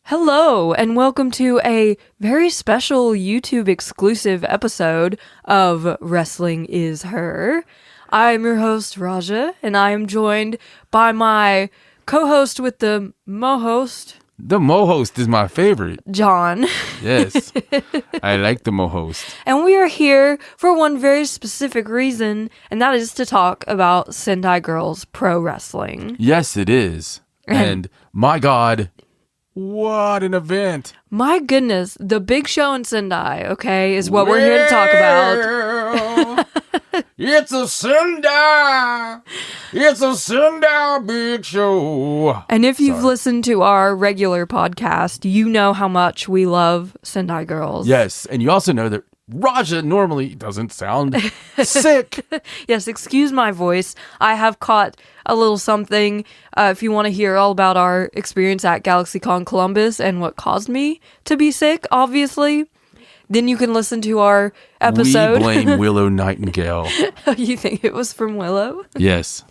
Hello, and welcome to a very special YouTube exclusive episode of Wrestling is Her. I'm your host, Raja, and I am joined by my co-host with the mo-host. The mo-host is my favorite. John. Yes, I like the mo-host. And we are here for one very specific reason, and that is to talk about Sendai Girls Pro Wrestling. Yes, it is. And my God, what an event. My goodness, the big show in Sendai, okay, is what we're here to talk about. It's a Sendai. It's a Sendai big show. And if you've listened to our regular podcast, you know how much we love Sendai Girls. Yes, and you also know that Raja normally doesn't sound sick. Yes, excuse my voice. I have caught a little something. If you want to hear all about our experience at GalaxyCon Columbus and what caused me to be sick, obviously, then you can listen to our episode. We blame Willow Nightingale. You think it was from Willow? Yes.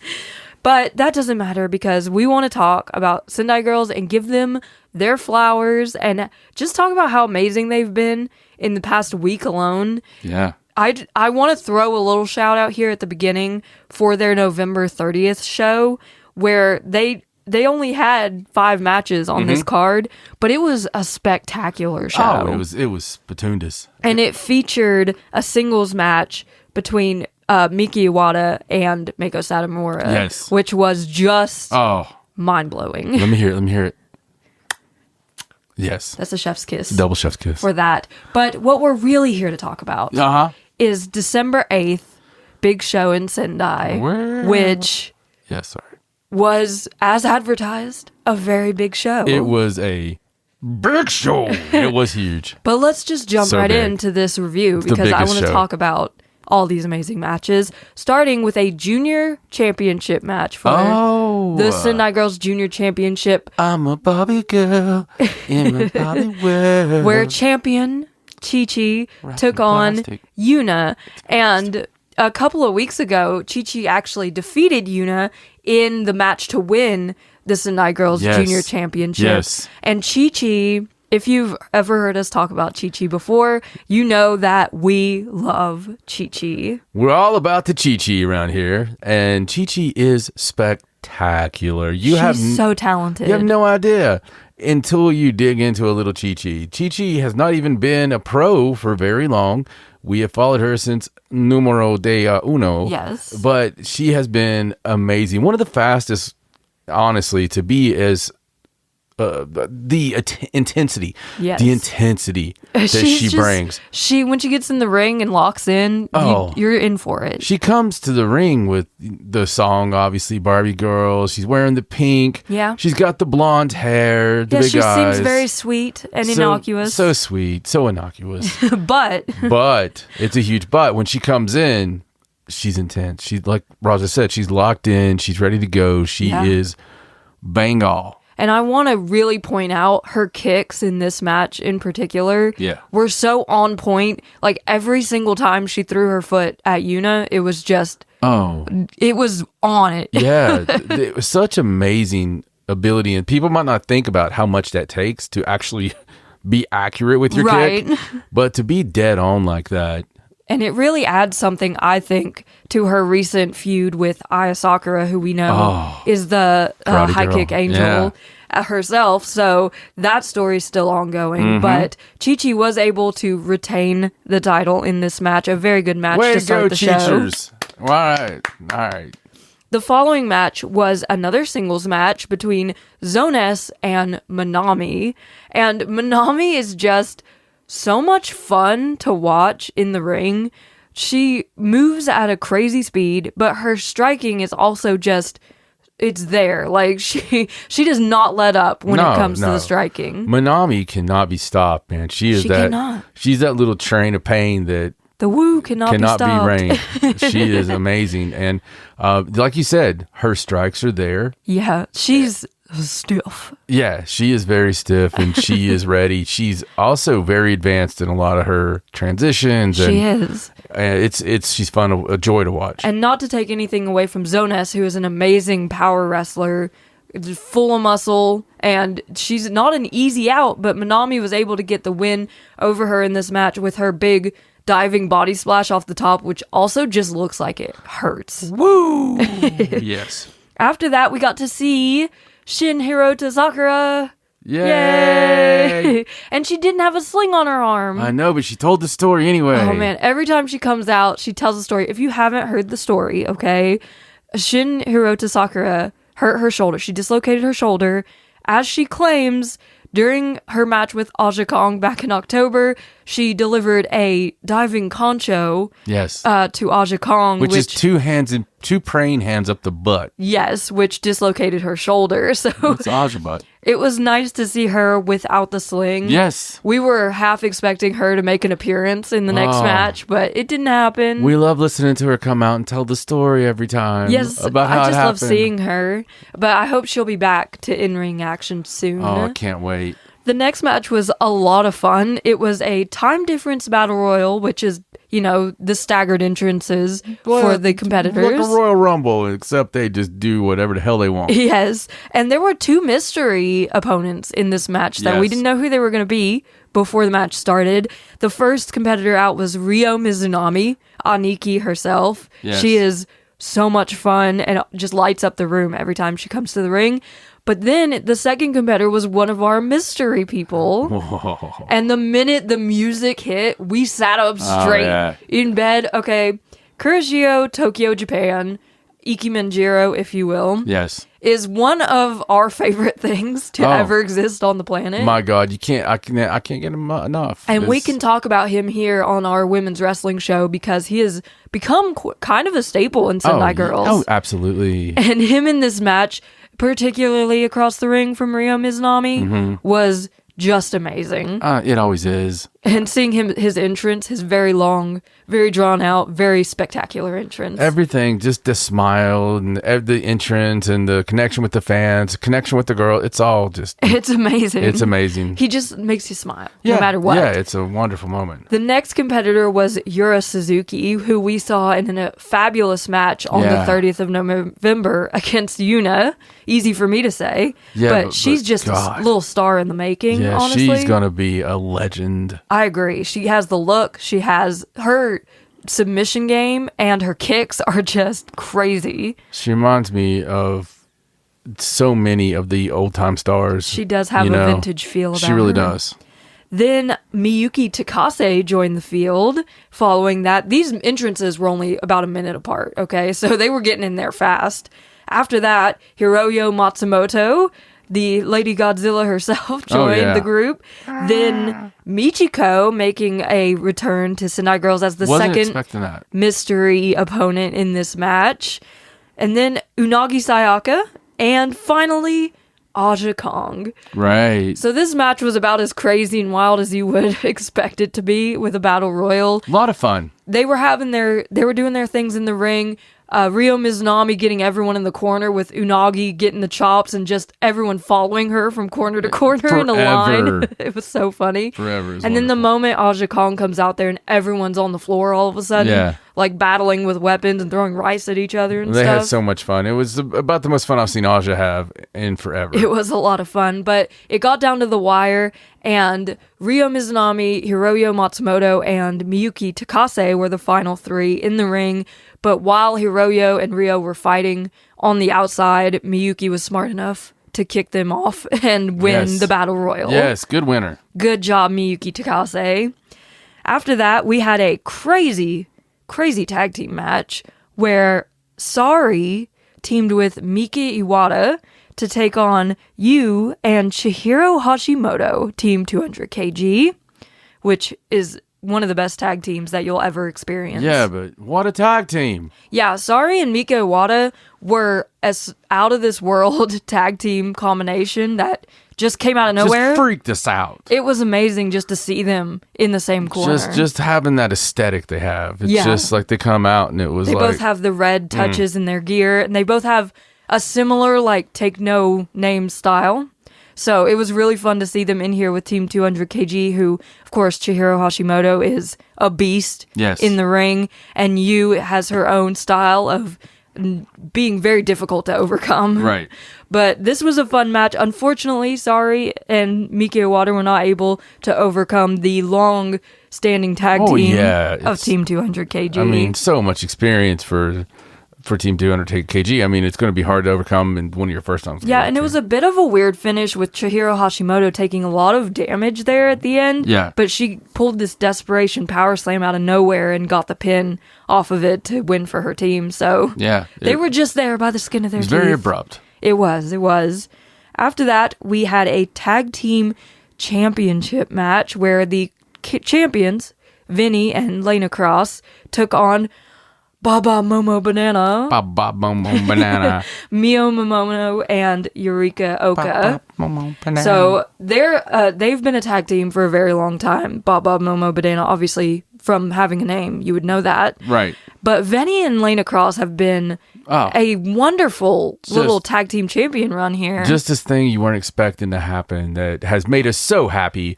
But that doesn't matter because we want to talk about Sendai Girls and give them their flowers and just talk about how amazing they've been in the past week alone. Yeah. I want to throw a little shout out here at the beginning for their November 30th show where they only had 5 matches on this card, but it was a spectacular show. Oh, it was spatundous. And it featured a singles match between Miki Iwata and Meiko Satomura, Yes. which was just mind-blowing. Let me hear it. Yes. That's a chef's kiss. Double chef's kiss. For that. But what we're really here to talk about is December 8th, big show in Sendai, which was, as advertised, a very big show. It was a big show. It was huge. But let's just jump into this review because I want to talk about all these amazing matches, starting with a junior championship match for the Sendai Girls Junior Championship. I'm a Barbie girl in a Barbie world. Where champion Chi-Chi took on Yuna. And a couple of weeks ago, Chi-Chi actually defeated Yuna in the match to win the Sendai Girls Junior Championship. Yes. And Chi-Chi, if you've ever heard us talk about Chi-Chi before, you know that we love Chi-Chi. We're all about the Chi-Chi around here, and Chi-Chi is spectacular. She's so talented. You have no idea until you dig into a little Chi-Chi. Chi-Chi has not even been a pro for very long. We have followed her since numero de uno. Yes. But she has been amazing. One of the fastest, honestly, to be as intensity. Yes. The intensity that she brings. When she gets in the ring and locks in, you're in for it. She comes to the ring with the song, obviously, Barbie Girl. She's wearing the pink. Yeah. She's got the blonde hair, the big she eyes. seems very sweet and innocuous. So sweet, so innocuous. But it's a huge but. When she comes in, she's intense. She's, like Raja said, she's locked in. She's ready to go. She is bang all. And I want to really point out her kicks in this match in particular were so on point. Like every single time she threw her foot at Yuna, it was just, it was on it. Yeah, it was such amazing ability. And people might not think about how much that takes to actually be accurate with your kick. But to be dead on like that. And it really adds something, I think, to her recent feud with Aya Sakura, who we know is the high kick angel herself. So that story's still ongoing. But Chi-Chi was able to retain the title in this match. A very good match to start the show. All right. The following match was another singles match between Zone S and Manami. And Manami is just so much fun to watch in the ring. She moves at a crazy speed, but her striking is also just, it's there. Like she does not let up when it comes to the striking. Manami cannot be stopped, man. She's that little train of pain that the woo cannot be reined. She is amazing. And like you said, her strikes are there. Yeah, she's stiff. Yeah, she is very stiff and she is ready. She's also very advanced in a lot of her transitions. She is. She's fun, a joy to watch. And not to take anything away from Zone S, who is an amazing power wrestler, just full of muscle, and she's not an easy out, but Manami was able to get the win over her in this match with her big diving body splash off the top, which also just looks like it hurts. Woo! Yes. After that, we got to see Shin Hirota Sakura. Yay! And she didn't have a sling on her arm. I know, but she told the story anyway. Oh man, every time she comes out, she tells a story. If you haven't heard the story, okay, Shin Hirota Sakura hurt her shoulder. She dislocated her shoulder, as she claims. During her match with Aja Kong back in October, she delivered a diving concho to Aja Kong. Which is two praying hands up the butt. Yes, which dislocated her shoulder. So it's Aja butt. It was nice to see her without the sling. Yes. We were half expecting her to make an appearance in the next match, but it didn't happen. We love listening to her come out and tell the story every time. Yes, about how I just it love happened. seeing her. But I hope she'll be back to in-ring action soon. Oh, I can't wait. The next match was a lot of fun. It was a time difference battle royal, which is, the staggered entrances for the competitors. Like a Royal Rumble, except they just do whatever the hell they want. Yes. And there were 2 mystery opponents in this match that we didn't know who they were going to be before the match started. The first competitor out was Ryo Mizunami, Aniki herself. Yes. She is so much fun and just lights up the room every time she comes to the ring. But then the second competitor was one of our mystery people. Whoa. And the minute the music hit, we sat up straight in bed. Okay, Kurashio, Tokyo, Japan, Ikimenjiro, if you will. Yes. Is one of our favorite things to ever exist on the planet. My God, I can't get him enough. And we can talk about him here on our women's wrestling show because he has become kind of a staple in Sendai Girls. Oh, absolutely. And him in this match, particularly across the ring from Ryo Mizunami, was just amazing. It always is. And seeing his entrance, his very long, very drawn out, very spectacular entrance. Everything, just the smile and the entrance and the connection with the fans, connection with the girl, it's all just... It's amazing. It's amazing. He just makes you smile, no matter what. Yeah, it's a wonderful moment. The next competitor was Yura Suzuki, who we saw in a fabulous match on the 30th of November against Yuna. Easy for me to say, but she's just a little star in the making, honestly. She's going to be a legend. I agree. She has the look. She has her submission game, and her kicks are just crazy. She reminds me of so many of the old-time stars. She does have a vintage feel about her. She really does. Then Miyuki Takase joined the field following that. These entrances were only about a minute apart, okay? So they were getting in there fast. After that, Hiroyo Matsumoto, the Lady Godzilla herself, joined the group. Then Michiko making a return to Sendai Girls as the second mystery opponent in this match. And then Unagi Sayaka. And finally, Aja Kong. Right. So this match was about as crazy and wild as you would expect it to be with a battle royal. A lot of fun. They were doing their things in the ring. Ryo Mizunami getting everyone in the corner with Unagi getting the chops and just everyone following her from corner to corner in a line. It was so funny. Forever. And then the moment Aja Kong comes out there and everyone's on the floor all of a sudden, like battling with weapons and throwing rice at each other and stuff. They had so much fun. It was about the most fun I've seen Aja have in forever. It was a lot of fun, but it got down to the wire, and Ryo Mizunami, Hiroyo Matsumoto, and Miyuki Takase were the final 3 in the ring. But while Hiroyo and Ryo were fighting on the outside, Miyuki was smart enough to kick them off and win the battle royal. Yes, good winner. Good job, Miyuki Takase. After that, we had a crazy tag team match where Sari teamed with Miki Iwata to take on Yu and Chihiro Hashimoto, Team 200 kg, which is one of the best tag teams that you'll ever experience. Yeah, but what a tag team. Yeah, Sari and Mika Iwata were as out of this world tag team combination that just came out of nowhere. Just freaked us out. It was amazing just to see them in the same corner. Just having that aesthetic they have. It's just like they come out and it was they both have the red touches in their gear, and they both have a similar like take no name style. So it was really fun to see them in here with Team 200 kg, who, of course, Chihiro Hashimoto is a beast in the ring, and Yu has her own style of being very difficult to overcome. Right. But this was a fun match. Unfortunately, Sari and Miki Iwata were not able to overcome the long-standing tag team of Team 200 kg. I mean, so much experience for Team 200 kg. I mean, it's going to be hard to overcome in one of your first times. Yeah, and it was a bit of a weird finish with Chihiro Hashimoto taking a lot of damage there at the end. Yeah. But she pulled this desperation power slam out of nowhere and got the pin off of it to win for her team. So they were just there by the skin of their teeth. It was very abrupt. It was. After that, we had a tag team championship match where the champions, Vinny and Lena Cross, took on Baba Momo Banana, Mio Momono, and Eureka Oka. So they've been a tag team for a very long time. Baba Momo Banana, obviously, from having a name, you would know that. Right. But Vinny and Lena Cross have been a wonderful little tag team champion run here. Just this thing you weren't expecting to happen that has made us so happy.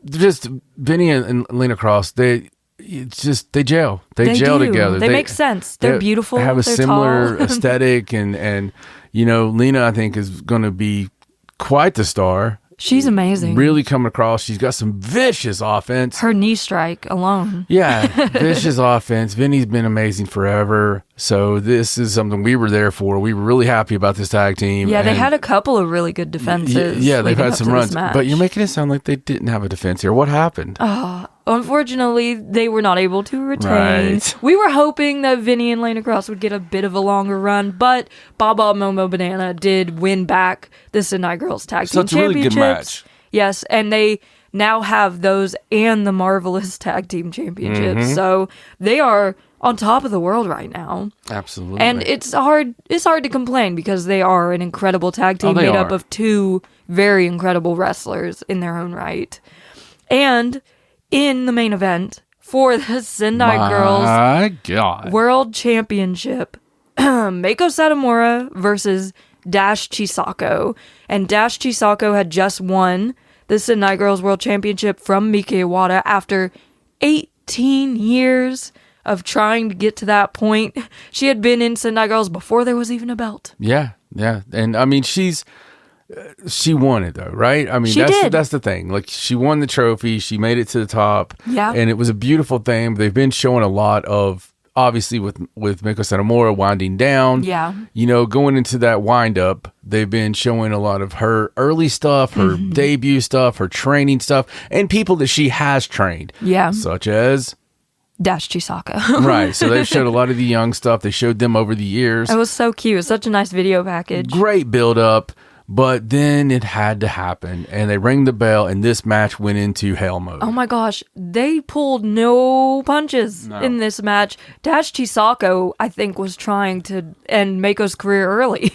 Just Vinny and Lena Cross, they gel. They gel together. They make sense. They're beautiful. They have a they're similar tall. aesthetic, and Lena, I think, is going to be quite the star. She's amazing. Really coming across. She's got some vicious offense. Her knee strike alone. Yeah, vicious offense. Vinny's been amazing forever. So this is something we were there for. We were really happy about this tag team. Yeah, they had a couple of really good defenses. Yeah, they've had some runs. But you're making it sound like they didn't have a defense here. What happened? Unfortunately, they were not able to retain. Right. We were hoping that Vinny and Lena Cross would get a bit of a longer run, but Baba Momo Banana did win back the Sendai Girls Tag Team Championships. So it's a really good match. Yes, and they now have those and the Marvelous Tag Team Championships. Mm-hmm. So they are on top of the world right now. Absolutely. And it's hard to complain because they are an incredible tag team made up of two very incredible wrestlers in their own right. And in the main event for the Sendai Girls World Championship, Meiko Satomura versus Dash Chisako. And Dash Chisako had just won the Sendai Girls World Championship from Miki Iwata after 18 years of trying to get to that point. She had been in Sendai Girls before there was even a belt. Yeah. And I mean, she won it though, right? I mean, that's the thing. Like, she won the trophy. She made it to the top. Yeah. And it was a beautiful thing. They've been showing a lot of, obviously, with Meiko Satomura winding down. Yeah. Going into that wind up, they've been showing a lot of her early stuff, her debut stuff, her training stuff, and people that she has trained. Yeah. Such as Dash Chisako. Right. So they showed a lot of the young stuff. They showed them over the years. It was so cute. It was such a nice video package. Great build up. But then it had to happen, and they rang the bell, and this match went into hell mode. Oh my gosh, they pulled no punches in this match. Dash Chisako, I think, was trying to end Meiko's career early.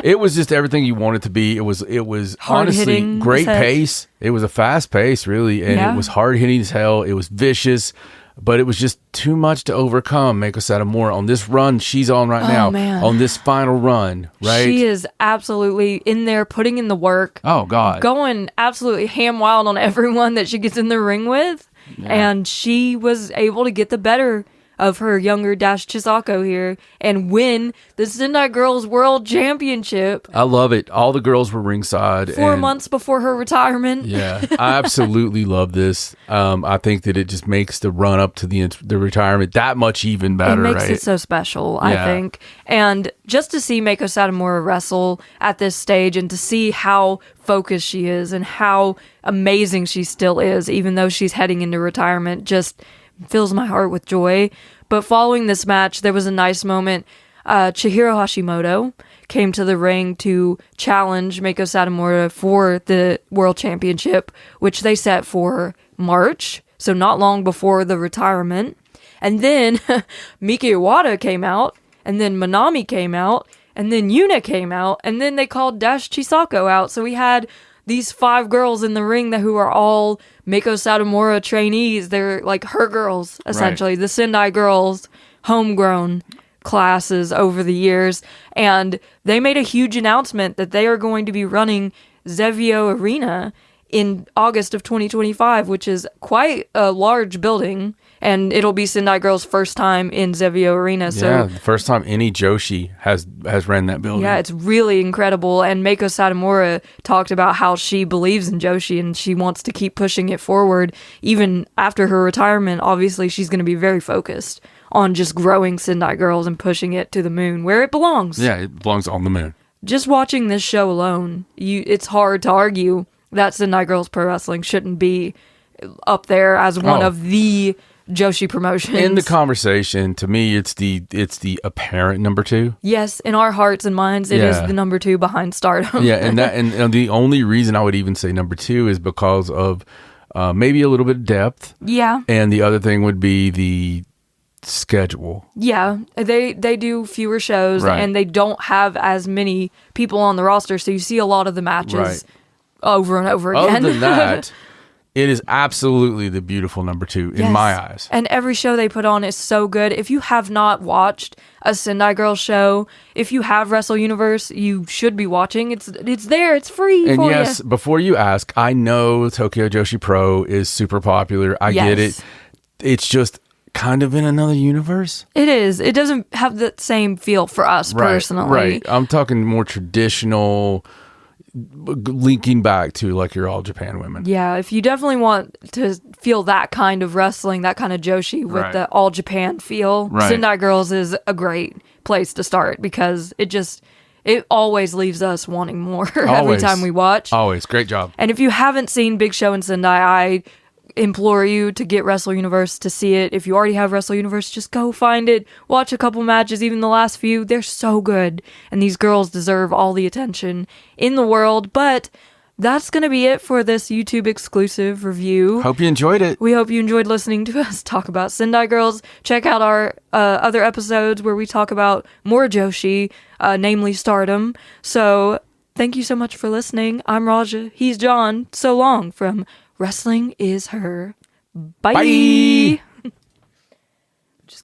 It was just everything you wanted to be. It was honestly great pace. It was a fast pace, really, and it was hard hitting as hell. It was vicious. But it was just too much to overcome Meiko Satomura on this run she's on right now. Man. On this final run, right? She is absolutely in there, putting in the work. Oh, God. Going absolutely ham wild on everyone that she gets in the ring with. Yeah. And she was able to get the better of her younger Dash Chisako here and win the Sendai Girls World Championship. I love it. All the girls were ringside. 4 months before her retirement. Yeah, I absolutely love this. I think that it just makes the run up to the retirement that much even better. It makes it so special, I think. And just to see Meiko Satomura wrestle at this stage and to see how focused she is and how amazing she still is, even though she's heading into retirement, just fills my heart with joy. But following this match, there was a nice moment. Chihiro Hashimoto came to the ring to challenge Meiko Satomura for the World Championship, which they set for March, so not long before the retirement. And then Miki Iwata came out, and then Manami came out, and then Yuna came out, and then they called Dash Chisako out. So we had these 5 girls in the ring who are all Meiko Satomura trainees. They're like her girls, essentially. Right. The Sendai Girls, homegrown classes over the years. And they made a huge announcement that they are going to be running Zevio Arena in August of 2025, which is quite a large building. And it'll be Sendai Girls' first time in Zevio Arena. So yeah, the first time any Joshi has ran that building. Yeah, it's really incredible. And Meiko Satomura talked about how she believes in Joshi and she wants to keep pushing it forward. Even after her retirement, obviously, she's going to be very focused on just growing Sendai Girls and pushing it to the moon, where it belongs. Yeah, it belongs on the moon. Just watching this show alone, it's hard to argue that Sendai Girls Pro Wrestling shouldn't be up there as one of the Joshi promotions. In the conversation, to me, it's the apparent number 2. Yes, in our hearts and minds, it is the number 2 behind Stardom. Yeah, and the only reason I would even say number 2 is because of maybe a little bit of depth. Yeah. And the other thing would be the schedule. Yeah, they do fewer shows, and they don't have as many people on the roster, so you see a lot of the matches over and over again. Other than that, it is absolutely the beautiful number 2 in my eyes. And every show they put on is so good. If you have not watched a Sendai Girls show, if you have Wrestle Universe, you should be watching. It's there. It's free and for yes, before you ask, I know Tokyo Joshi Pro is super popular. I get it. It's just kind of in another universe. It is. It doesn't have the same feel for us personally. Right. I'm talking more traditional, linking back to like your All Japan women. Yeah, if you definitely want to feel that kind of wrestling, that kind of Joshi with the All Japan feel, Sendai Girls is a great place to start because it always leaves us wanting more every time we watch. Always. Great job. And if you haven't seen Big Show and Sendai, I implore you to get Wrestle Universe to see it. If you already have Wrestle Universe, just go find it. Watch a couple matches, even the last few. They're so good. And these girls deserve all the attention in the world. But that's going to be it for this YouTube exclusive review. Hope you enjoyed it. We hope you enjoyed listening to us talk about Sendai Girls. Check out our other episodes where we talk about more Joshi, namely Stardom. So thank you so much for listening. I'm Raja. He's John. So long from Wrestling is Her. Bye. Bye.